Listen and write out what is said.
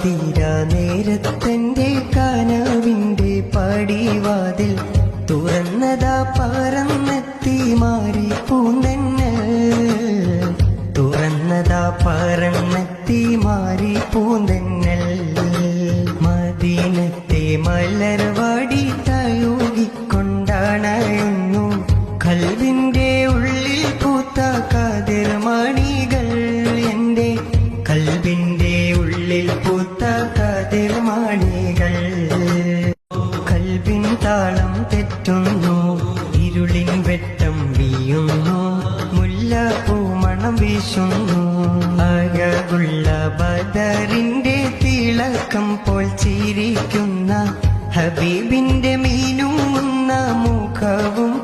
പാതിരാ നേരത്തെന്റെ കനവിന്റെ പടിവാതിൽ തുറന്നതാ പറന്നെത്തി മാറി പൂന്തന്നൽ തുറന്നതാ പറന്നെത്തി മാറി പൂന്തന്നൽ മദീനത്തെ മലർവാടി തഴുകിക്കൊണ്ടണയുന്നു കൽവിന്റെ ഉള്ളിൽ പൂത്ത കതിർമണികൾ എന്റെ കൽവിന്റെ ഉള്ളിൽ പൂത്ത കതിർമണികൾ കൽവിൻ താളം തെറ്റുന്നു ഇരുളിൻ വെട്ടം വീയുന്നു മുല്ലപ്പൂമണം വീശുന്നു അഴകുള്ള ബദറിന്റെ തിളക്കം പോൽ ചിരിക്കുന്ന ഹബീബിന്റെ മീനുന്ന മുഖവും